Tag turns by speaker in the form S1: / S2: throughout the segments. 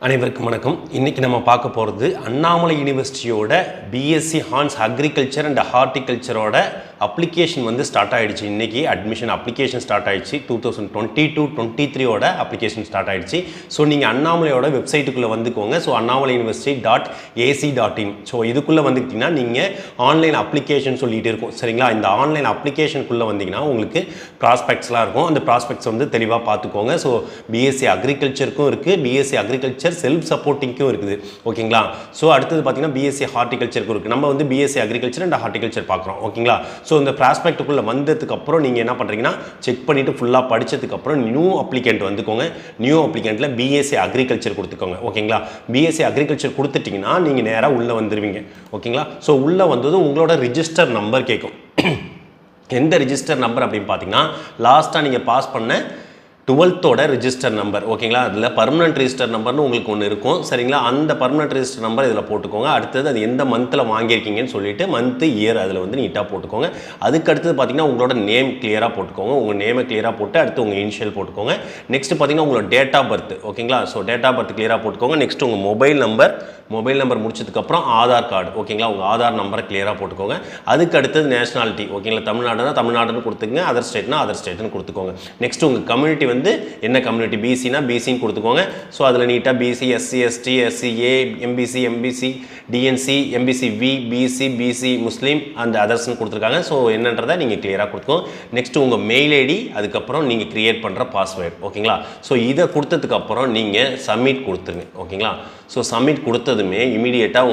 S1: அனைவருக்கும் வணக்கம். இன்றைக்கி நம்ம பார்க்க போகிறது அண்ணாமலை யூனிவர்சிட்டியோட பிஎஸ்சி ஹார்ன்ஸ் அக்ரிகல்ச்சர் அண்ட் ஹார்டிகல்ச்சரோட அப்ளிகேஷன் வந்து ஸ்டார்ட் ஆகிடுச்சு. இன்றைக்கி அட்மிஷன் அப்ளிகேஷன் ஸ்டார்ட் ஆகிடுச்சு. 2022-23 அப்ளிகேஷன் ஸ்டார்ட் ஆகிடுச்சு. ஸோ நீங்கள் அண்ணாமலையோட வெப்சைட்டுக்குள்ளே வந்துக்கோங்க. ஸோ அண்ணாமலை யூனிவர்சிட்டி.ac.in. ஸோ இதுக்குள்ளே வந்துக்கிட்டிங்கன்னா நீங்கள் ஆன்லைன் அப்ளிகேஷன் சொல்லிகிட்டு இருக்கும். சரிங்களா? இந்த ஆன்லைன் அப்ளிகேஷனுக்குள்ளே வந்தீங்கன்னா உங்களுக்கு ப்ராஸ்பெக்ட்ஸ்லாம் இருக்கும். அந்த ப்ராஸ்பெக்ட்ஸ் வந்து தெளிவாக பார்த்துக்கோங்க. ஸோ பிஎஸ்சி அக்ரிகல்ச்சருக்கும் இருக்குது, பிஎஸ்சி அக்ரிகல்ச்சர் செல்ஃப் சப்போர்ட்டிங்க்கும் இருக்குது. ஓகேங்களா? ஸோ அடுத்தது பார்த்தீங்கன்னா பிஎஸ்சி ஹார்டிகல்ச்சருக்கும் இருக்குது. நம்ம வந்து பிஎஸ்சி அக்ரிகல்ச்சர் அண்ட் ஹார்டிகல்ச்சர் பார்க்குறோம். ஓகேங்களா? ஸோ இந்த ப்ராஸ்பெக்ட்டுக்குள்ளே வந்ததுக்கப்புறம் நீங்கள் என்ன பண்ணுறீங்கன்னா செக் பண்ணிவிட்டு ஃபுல்லாக படித்ததுக்கப்புறம் நியூ அப்ளிகண்ட் வந்துக்கோங்க. நியூ அப்ளிகண்ட்டில் பிஎஸ்சி அக்ரிகல்ச்சர் கொடுத்துக்கோங்க. ஓகேங்களா? பிஎஸ்சி அக்ரிகல்ச்சர் கொடுத்துட்டிங்கன்னா நீங்கள் நேராக உள்ளே வந்துடுவீங்க. ஓகேங்களா? ஸோ உள்ளே வந்ததும் உங்களோட ரிஜிஸ்டர் நம்பர் கேட்கும். எந்த ரிஜிஸ்டர் நம்பர் அப்படின்னு பார்த்தீங்கன்னா லாஸ்ட்டாக நீங்கள் பாஸ் பண்ண 12th ரிஜிஸ்டர் நம்பர். ஓகேங்களா? அதில் பர்மனெண்ட் ரிஜிஸ்டர் நம்பர்னு உங்களுக்கு ஒன்று இருக்கும். சரிங்களா? அந்த பர்மனெண்ட் ரிஜிஸ்டர் நம்பர் இதில் போட்டுக்கோங்க. அடுத்தது அது எந்த மந்தில் வாங்கியிருக்கீங்கன்னு சொல்லிட்டு மந்த்து இயர் அதில் வந்து நீட்டாக போட்டுக்கோங்க. அதுக்கு அடுத்தது பார்த்தீங்கன்னா உங்களோட நேம் கிளியராக போட்டுக்கோங்க. உங்கள் நேமை கிளியராக போட்டு அடுத்து உங்கள் இனிஷியல் போட்டுக்கோங்க. நெக்ஸ்ட் பார்த்தீங்கன்னா உங்களோட டேட் ஆஃப் பர்த். ஓகேங்களா? ஸோ டேட் ஆஃப் பர்த் கிளியராக போட்டுக்கோங்க. நெக்ஸ்ட் உங்கள் மொபைல் நம்பர் முடிச்சதுக்கப்புறம் ஆதார் கார்டு. ஓகேங்களா? உங்கள் ஆதார் நம்பரை கிளியராக போட்டுக்கோங்க. அதுக்கு அடுத்தது நேஷனாலிட்டி. ஓகேங்களா? தமிழ்நாடுன்னு கொடுத்துங்க, அதர் ஸ்டேட்னு கொடுத்துக்கோங்க. நெக்ஸ்ட் உங்கள் கம்யூனிட்டி வந்து என்ன கம்யூனிட்டி, பிசினா பிசின்னு கொடுத்துக்கோங்க. ஸோ அதில் நீட்டாக BC, SC, ST, SCA, MBC, DNC, MBCV, BC, Muslim and அதர்ஸ்னு கொடுத்துருக்காங்க. ஸோ என்னன்றதை நீங்கள் கிளியராக கொடுத்துக்கோங்க. நெக்ஸ்ட் உங்கள் மெயில் ஐடி, அதுக்கப்புறம் நீங்கள் கிரியேட் பண்ணுற பாஸ்வேர்டு. ஓகேங்களா? ஸோ இதை கொடுத்ததுக்கப்புறம் நீங்கள் சப்மிட் கொடுத்துருங்க. ஓகேங்களா? ஸோ சப்மிட் கொடுத்ததுமே இமீடியட்டாக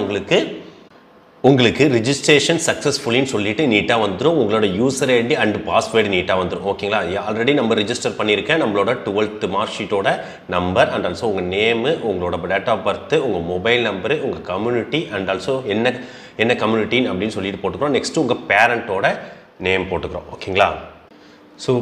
S1: உங்களுக்கு ரிஜிஸ்ட்ரேஷன் சக்ஸஸ்ஃபுல்லின்னு சொல்லிட்டு நீட்டாக வந்துடும். உங்களோட யூசர் ஐடி அண்ட் பாஸ்வேர்டு நீட்டாக வந்துடும். ஓகேங்களா? ஆல்ரெடி நம்ம ரிஜிஸ்டர் பண்ணியிருக்கேன். நம்மளோட 12th மார்க் ஷீட்டோட நம்பர் அண்ட் ஆல்சோ உங்கள் நேமு, உங்களோட டேட் ஆஃப் பர்த், உங்கள் மொபைல் நம்பரு, உங்கள் கம்யூனிட்டி அண்ட் ஆல்சோ என்ன கம்யூனிட்டின்னு அப்படின்னு சொல்லிட்டு போட்டுக்கிறோம். நெக்ஸ்ட்டு உங்கள் பேரண்ட்டோட நேம் போட்டுக்கிறோம். ஓகேங்களா? ஸோ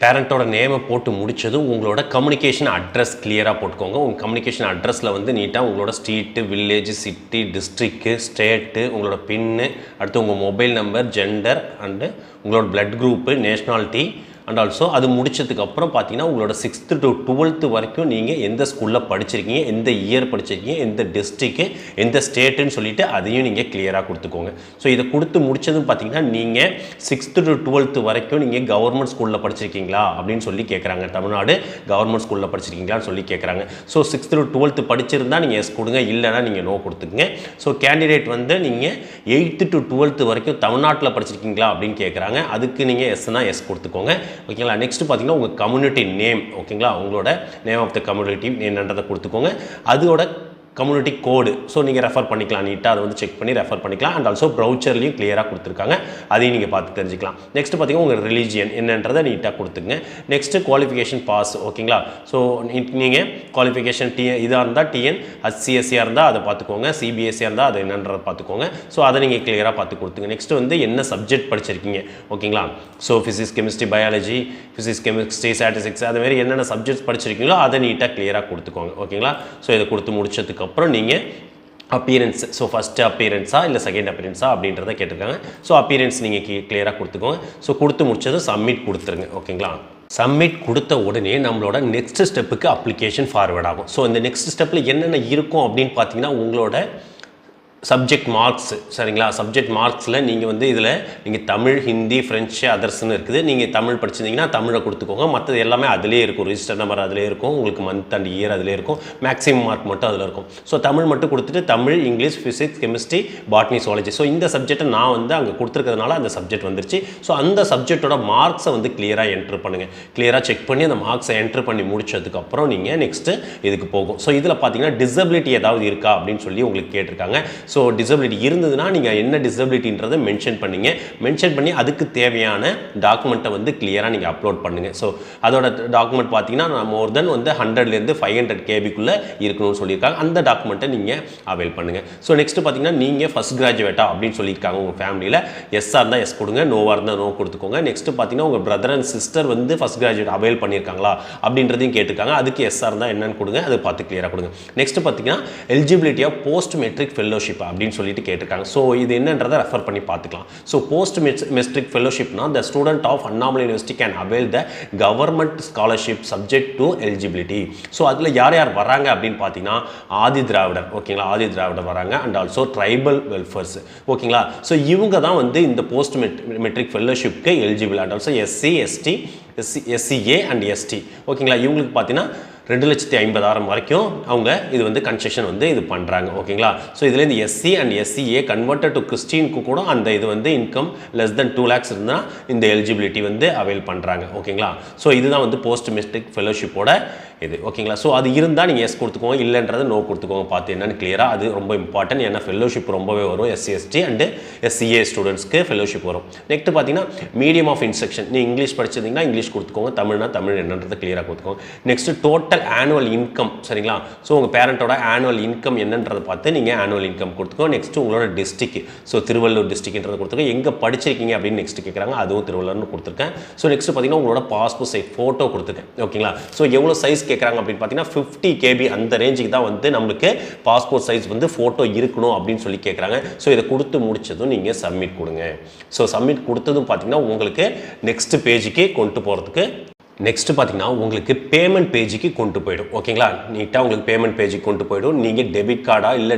S1: பேரண்ட்டோட நேமை போட்டு முடித்ததும் உங்களோட கம்யூனிகேஷன் அட்ரஸ் கிளியராக போட்டுக்கோங்க. உங்கள் கம்யூனிகேஷன் அட்ரஸில் வந்து நீட்டாக உங்களோட street, village, city, district, state, உங்களோட பின்னு, அடுத்து உங்கள் மொபைல் நம்பர், ஜெண்டர் அண்டு உங்களோட blood group, nationality and also அது முடிச்சதுக்கப்புறம் பார்த்தீங்கன்னா உங்களோட 6th to 12th வரைக்கும் நீங்கள் எந்த ஸ்கூலில் படிச்சிருக்கீங்க, எந்த இயர் படிச்சிருக்கீங்க, எந்த டிஸ்ட்ரிக்ட்டு, எந்த ஸ்டேட்டுன்னு சொல்லிட்டு அதையும் நீங்கள் கிளியராக கொடுத்துக்கோங்க. ஸோ இதை கொடுத்து முடிச்சதும் பார்த்தீங்கன்னா நீங்கள் 6th to 12th வரைக்கும் நீங்கள் கவர்மெண்ட் ஸ்கூலில் படிச்சிருக்கீங்களா அப்படின்னு சொல்லி கேட்குறாங்க. தமிழ்நாடு கவர்மெண்ட் ஸ்கூலில் படிச்சிருக்கீங்களான்னு சொல்லி கேட்குறாங்க. ஸோ 6th to 12th படிச்சிருந்தா நீங்கள் எஸ் கொடுங்க, இல்லைனா நீங்கள் நோ கொடுத்துக்குங்க. ஸோ கேண்டிடேட் வந்து நீங்கள் 8th to 12th வரைக்கும் தமிழ்நாட்டில் படிச்சிருக்கீங்களா அப்படின்னு கேட்குறாங்க. அதுக்கு நீங்கள் எஸ்னா எஸ் கொடுத்துக்கோங்க. ஓகேங்களா? நெக்ஸ்ட் பார்த்தீங்கன்னா உங்கள் கம்யூனிட்டி நேம். ஓகேங்களா? உங்களோட நேம் ஆஃப் த கம்யூனிட்டி என்னன்றதை கொடுத்துக்கோங்க. அதோட கம்யூனிட்டி கோடு. ஸோ நீங்கள் ரெஃபர் பண்ணிக்கலாம். நீட்டாக அதை வந்து செக் பண்ணி ரெஃபர் பண்ணிக்கலாம். அண்ட் ஆல்சோ ப்ரௌச்சர்லையும் கிளியராக கொடுத்துருக்காங்க. அதையும் நீங்கள் பார்த்து தெரிஞ்சுக்கலாம். நெக்ஸ்ட் பார்த்தீங்கன்னா உங்கள் ரிலீஜியன் என்னன்றதை நீட்டாக கொடுத்துங்க. Next qualification pass. ஓகேங்களா? ஸோ நீங்கள் குவாலிஃபிகேஷன் இதாக இருந்தால் டிஎன், HCSCயாக இருந்தால் அதை பார்த்துக்கோங்க, சிபிஎஸ்சியாக இருந்தால் அது என்னன்றதை பார்த்துக்கோங்க. ஸோ அதை நீங்கள் கிளியராக பார்த்து கொடுத்துங்க. நெக்ஸ்ட்டு வந்து என்ன சப்ஜெக்ட் படிச்சிருக்கீங்க. ஓகேங்களா? So physics, chemistry, biology, statistics அது மாதிரி என்னென்ன சப்ஜெக்ட்ஸ் படிச்சிருக்கீங்களோ அதை நீட்டாக கிளியராக கொடுத்துக்கோங்க. ஓகேங்களா? ஸோ இதை கொடுத்து முடிச்சதுக்கு அப்புறம் நீங்கள் அப்பியரன்ஸ், ஸோ ஃபஸ்ட்டு அப்பியரன்ஸா இல்லை செகண்ட் அப்பியரன்ஸா அப்படின்றத கேட்டிருக்காங்க. ஸோ அப்பியரன்ஸ் நீங்கள் கிளியராக கொடுத்துக்கோங்க. ஸோ கொடுத்து முடிச்சதும் சப்மிட் கொடுத்துருங்க. ஓகேங்களா? சப்மிட் கொடுத்த உடனே நம்மளோட நெக்ஸ்ட் ஸ்டெப்புக்கு அப்ளிகேஷன் ஃபார்வர்ட் ஆகும். ஸோ இந்த நெக்ஸ்ட் ஸ்டெப்பில் என்னென்ன இருக்கும் அப்படின்னு பார்த்தீங்கன்னா உங்களோட சப்ஜெக்ட் மார்க்ஸ். சரிங்களா? சப்ஜெக்ட் மார்க்ஸில் நீங்கள் வந்து இதில் நீங்கள் தமிழ், ஹிந்தி, ஃப்ரெஞ்சு, அதர்ஸ்னு இருக்குது. நீங்கள் தமிழ் படிச்சிருந்தீங்கன்னா தமிழை கொடுத்துக்கோங்க. மற்றது எல்லாமே அதிலே இருக்கும். ரிஜிஸ்டர் நம்பர் அதிலே இருக்கும். உங்களுக்கு மந்த் அண்ட் இயர் அதிலே இருக்கும். மேக்ஸிமம் மார்க் மட்டும் அதில் இருக்கும். ஸோ தமிழ் மட்டும் கொடுத்துட்டு Tamil, English, physics, chemistry, botany, zoology. So இந்த சப்ஜெக்ட்டை நான் வந்து அங்கே கொடுத்துருக்கிறதுனால அந்த சப்ஜெக்ட் வந்துருச்சு. ஸோ அந்த சப்ஜெக்டோட மார்க்ஸை வந்து கிளியராக என்ட்ரு பண்ணுங்கள். கிளியராக செக் பண்ணி அந்த மார்க்ஸை என்ட்ரு பண்ணி முடிச்சதுக்கப்புறம் நீங்கள் நெக்ஸ்ட்டு இதுக்கு போகும். ஸோ இதில் பார்த்தீங்கன்னா டிசபிலிட்டி ஏதாவது இருக்கா அப்படின்னு சொல்லி உங்களுக்கு கேட்டிருக்காங்க. ஸோ டிசபிலிட்டி இருந்ததுன்னா நீங்கள் என்ன டிசபிலிட்டின்றதை மென்ஷன் பண்ணிங்க. மென்ஷன் பண்ணி அதுக்கு தேவையான டாக்குமெண்ட்டை வந்து கிளியராக நீங்கள் அப்லோட் பண்ணுங்கள். ஸோ அதோட டாக்குமெண்ட் பார்த்தீங்கன்னா மோர் தென் வந்து 100லேருந்து 500 KBக்குள்ளே இருக்கணும்னு சொல்லியிருக்காங்க. அந்த டாக்குமெண்ட்டை நீங்கள் அவைல் பண்ணுங்கள். ஸோ நெக்ஸ்ட்டு பார்த்தீங்கன்னா நீங்கள் ஃபஸ்ட் கிராஜுவேட்டா அப்படின்னு சொல்லியிருக்காங்க உங்கள் ஃபேமிலியில். எஸ்ஸாக இருந்தால் எஸ் கொடுங்க, நோவாக இருந்தால் நோ கொடுத்துக்கோங்க. நெக்ஸ்ட்டு பார்த்தீங்கன்னா உங்கள் பிரதர் அண்ட் சிஸ்டர் வந்து ஃபஸ்ட் கிராஜுவேட் அவைல் பண்ணியிருக்காங்களா அப்படின்றதையும் கேட்டிருக்காங்க. அதுக்கு எஸ்ஸாக இருந்தால் என்னன்னு கொடுங்க, அதை பார்த்து கிளியராக கொடுங்க. நெக்ஸ்ட்டு பார்த்தீங்கன்னா eligibility of post matric fellowship அப்படின்னு சொல்லிட்டு கேட்டிருக்காங்க. ஸோ இது என்னன்றதை ரெஃபர் பண்ணி பார்த்துக்கலாம். ஸோ போஸ்ட் மெட்ரிக் ஃபெலோஷிப்னா the student of Annamalai university can avail the government scholarship subject to eligibility. So அதில் யார் யார் வராங்க அப்படின்னு பார்த்தீங்கன்னா ஆதி திராவிடர், ஓகேங்களா, ஆதி திராவிடர் வராங்க அண்ட் ஆல்சோ ட்ரைபல் வெல்ஃபேர்ஸ், ஓகேங்களா. ஸோ இவங்க தான் வந்து இந்த போஸ்ட் மெட்ரிக் ஃபெலோஷிப்க்கு eligible and also SC ST SCA and ST, ஓகேங்களா. இவங்களுக்கு பார்த்தீங்கன்னா 2,50,000 வரைக்கும் அவங்க இது வந்து கன்செஷன் வந்து இது பண்ணுறாங்க, ஓகேங்களா. ஸோ இதில் இந்த SC and SCA converted to கிறிஸ்டினுக்கு கூட அந்த இது வந்து இன்கம் லெஸ் தென் 2 lakhs இருந்தால் இந்த எலிஜிபிலிட்டி வந்து அவைல் பண்ணுறாங்க, ஓகேங்களா. ஸோ இதுதான் வந்து போஸ்ட் மெட்ரிக் ஃபெலோஷிப்போட இது, ஓகேங்களா. ஸோ அது இருந்தால் நீங்கள் எஸ் கொடுத்துக்கோங்க, இல்லைன்றது நோ கொடுத்துக்கோங்க. பார்த்து என்னன்னு கிளியராக, அது ரொம்ப இம்பார்ட்டன்ட். ஏன்னா ஃபெலோஷிப் ரொம்பவே வரும் SC ST அண்டு SCA ஸ்டூடெண்ட்ஸ்க்கு ஃபெலோஷிப் வரும். நெக்ஸ்ட் பார்த்தீங்கன்னா மீடியம் ஆஃப் இன்ஸ்ட்ரக்ஷன், நீங்கள் இங்கிலீஷ் படிச்சிருந்தீங்கன்னா இங்கிலீஷ் கொடுத்துக்கோங்க, தமிழ்னா தமிழ் என்னன்றது கிளியராக கொடுத்துக்கோங்க. நெக்ஸ்ட் டோட்டல் ஆனுவல் இன்கம், சரிங்களா. ஸோ உங்கள் பேரண்ட்டோட ஆனுவல் இன்கம் என்னன்றதை பார்த்து நீங்கள் ஆனுவல் இன்கம் கொடுத்துக்கோங்க. நெக்ஸ்ட் உங்களோட டிஸ்ட்ரிக்ட், ஸோ திருவள்ளூர் டிஸ்ட்ரிக்ட்ன்றதை கொடுத்துருக்கோம். எங்கே படிச்சிருக்கீங்க அப்படின்னு நெக்ஸ்ட் கேட்குறாங்க, அதுவும் திருவள்ளூர்னு கொடுத்துருக்கேன். ஸோ நெக்ஸ்ட் பார்த்தீங்கன்னா உங்களோட பாஸ்போர்ட் சைஸ் ஃபோட்டோ கொடுத்துருக்கேன், ஓகேங்களா. ஸோ எவ்வளோ சைஸ் கேட்குறாங்க அப்படின்னு பார்த்தீங்கன்னா 50 KB அந்த ரேஞ்சுக்கு தான் வந்து நம்மளுக்கு பாஸ்போர்ட் சைஸ் வந்து ஃபோட்டோ இருக்கணும் அப்படின்னு சொல்லி கேட்குறாங்க. ஸோ இதை கொடுத்து முடிச்சதும் நீங்கள் சப்மிட் கொடுங்க. ஸோ சப்மிட் கொடுத்ததும் பார்த்தீங்கன்னா உங்களுக்கு நெக்ஸ்ட் பேஜுக்கு கொண்டு போகிறதுக்கு நெக்ஸ்ட் பார்த்தீங்கன்னா உங்களுக்கு பேமெண்ட் பேஜுக்கு கொண்டு போய்டும், ஓகேங்களா. நீட்டாக உங்களுக்கு பேமெண்ட் பேஜுக்கு கொண்டு போய்டும். நீங்கள் டெபிட் கார்டாக இல்லை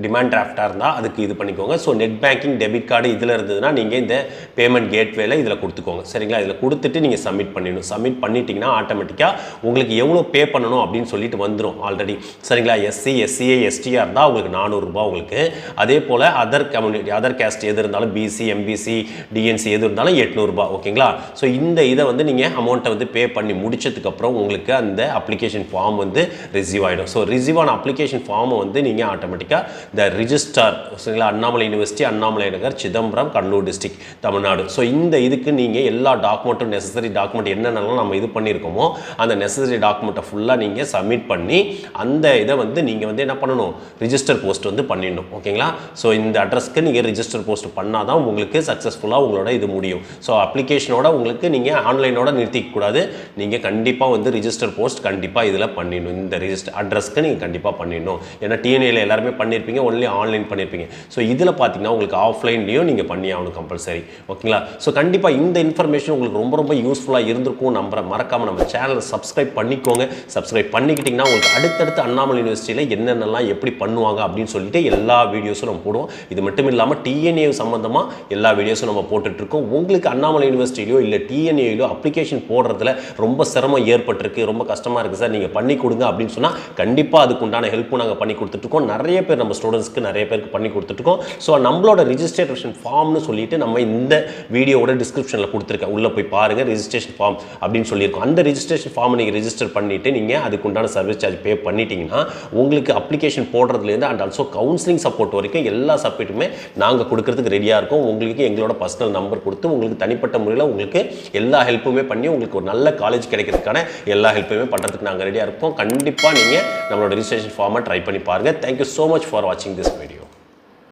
S1: டிமாண்ட் டிராஃப்டாக இருந்தால் அதுக்கு இது பண்ணிக்கோங்க. So net banking debit card இதில் இருந்ததுன்னா நீங்கள் இந்த பேமெண்ட் கேட்வேல இதில் கொடுத்துக்கோங்க, சரிங்களா. இதில் கொடுத்துட்டு நீங்கள் சப்மிட் பண்ணிடணும். சப்மிட் பண்ணிட்டீங்கன்னா ஆட்டோமேட்டிக்காக உங்களுக்கு எவ்வளோ பே பண்ணணும் அப்படின்னு சொல்லிட்டு வந்துடும் ஆல்ரெடி, சரிங்களா. SC SCA STR இருந்தால் உங்களுக்கு 400 ரூபாய் உங்களுக்கு. அதே போல் அதர் கம்யூனிட்டி அதர் கேஸ்ட் எது இருந்தாலும் BC MBC DNC எது இருந்தாலும் 800 ரூபாய், ஓகேங்களா. ஸோ இந்த இதை வந்து நீங்கள் அமௌண்ட்டை வந்து பே பண்ணி முடிச்சதுக்கப்புறம் உங்களுக்கு அந்த அப்ளிகேஷன் ஃபார்ம் வந்து ரிசீவ் ஆகிடும். ஸோ ரிசீவ் ஆன அப்ளிகேஷன் ஃபார்மை வந்து நீங்கள் ஆட்டோமேட்டிக்காக இந்த ரிஜிஸ்டார், சரிங்களா, அண்ணாமலை யூனிவர்சிட்டி அண்ணாமலை நகர் சிதம்பரம் கடலூர் டிஸ்ட்ரிக்ட் தமிழ்நாடு. ஸோ இந்த இதுக்கு நீங்கள் எல்லா டாக்குமெண்ட்டும் நெசசரி டாக்குமெண்ட் என்னென்னலாம் நம்ம இது பண்ணியிருக்கோமோ அந்த நெசசரி டாக்குமெண்ட்டை ஃபுல்லாக நீங்கள் சப்மிட் பண்ணி அந்த இதை வந்து நீங்கள் வந்து என்ன பண்ணணும், ரிஜிஸ்டர் போஸ்ட் வந்து பண்ணிடணும், ஓகேங்களா. ஸோ இந்த அட்ரஸ்க்கு நீங்கள் ரிஜிஸ்டர் போஸ்ட் பண்ணால் தான் உங்களுக்கு சக்ஸஸ்ஃபுல்லாக உங்களோட இது முடியும். ஸோ அப்ளிகேஷனோட உங்களுக்கு நீங்கள் ஆன்லைனோட நிறுத்திக்கூடாது, நீங்கள் கண்டிப்பாக வந்து ரிஜிஸ்டர் போஸ்ட் கண்டிப்பாக இதில் பண்ணிடணும். இந்த ரிஜிஸ்டர் அட்ரஸ்க்கு நீங்கள் கண்டிப்பாக பண்ணிடணும். ஏன்னா TNAல எல்லாருமே பண்ணியிருப்பீங்க, ஒன்லி ஆன்லைன் பண்ணியிருப்பீங்க. ஸோ இதில் பார்த்தீங்கன்னா உங்களுக்கு ஆஃப்லைன்லேயும் நீங்கள் பண்ணி ஆகணும் கம்பல்சரி, ஓகேங்களா. ஸோ கண்டிப்பாக இந்த இன்ஃபர்மேஷன் உங்களுக்கு ரொம்ப ரொம்ப யூஸ்ஃபுல்லாக இருந்திருக்கும் நம்புறேன். மறக்காமல் நம்ம சேனலை சப்ஸ்கிரைப் பண்ணிக்கோங்க. சப்ஸ்கிரைப் பண்ணிக்கிட்டிங்கன்னா உங்களுக்கு அடுத்தடுத்து அண்ணாமலை யூனிவர்சிட்டியில் என்னென்னலாம் எப்படி பண்ணுவாங்க அப்படின்னு சொல்லிட்டு எல்லா வீடியோஸும் நம்ம போடுவோம். இது மட்டும் இல்லாமல் TNA சம்மந்தமாக எல்லா வீடியோஸும் நம்ம போட்டுட்ருக்கோம். உங்களுக்கு அண்ணாமலை யூனிவர்சிட்டியிலோ இல்லை TNAயிலோ அப்ளிகேஷன் போடுறதுல ரொம்ப சிரமம் ஏற்பட்டிருக்கு, ரொம்ப கஷ்டமாக இருக்குது சார், நீங்கள் பண்ணி கொடுங்க அப்படின்னு சொன்னால் கண்டிப்பாக அதுக்கு உண்டான ஹெல்ப்பும் நாங்கள் பண்ணி கொடுத்துட்ருக்கோம். நிறைய பேர் நம்ம ஸ்டூடெண்ட்ஸ்க்கு நிறைய பேருக்கு பண்ணி கொடுத்துட்ருக்கோம். ஸோ நம்மளோட ரிஜிஸ்ட்ரேஷன் ஃபார்ம்னு சொல்லிட்டு நம்ம இந்த வீடியோவோட டிஸ்கிரிப்ஷனில் கொடுத்துருக்கேன், உள்ளே போய் பாருங்கள். ரிஜிஸ்ட்ரேஷன் ஃபார்ம் அப்படின்னு சொல்லியிருக்கோம். அந்த ரிஜிஸ்ட்ரேஷன் ஃபார்மை நீங்கள் ரிஜிஸ்டர் பண்ணிவிட்டு நீங்கள் அதுக்கு உண்டான சர்வீஸ் சார்ஜ் பே பண்ணிட்டீங்கன்னா உங்களுக்கு அப்ளிகேஷன் போடுறதுலேருந்து அண்ட் ஆல்சோ கவுன்சிலிங் சப்போர்ட் வரைக்கும் எல்லா சப்போர்ட்டுமே நாங்கள் கொடுக்கறதுக்கு ரெடியாக இருக்கோம். உங்களுக்கு எங்களோட பர்சனல் நம்பர் கொடுத்து உங்களுக்கு தனிப்பட்ட முறையில் உங்களுக்கு எல்லா ஹெல்ப்புமே பண்ணி உங்களுக்கு ஒரு நல்ல காலேஜ் கிடைக்கிறதுக்கான எல்லா ஹெல்ப்புமே பண்ணுறதுக்கு நாங்கள் ரெடியாக இருப்போம். கண்டிப்பாக நீங்கள் நம்மளோட ரிஜிஸ்ட்ரேஷன் ஃபார்மை ட்ரை பண்ணி பாருங்கள். தேங்க்யூ ஸோ மச் ஃபார் வாட்சிங் திஸ் வீடியோ.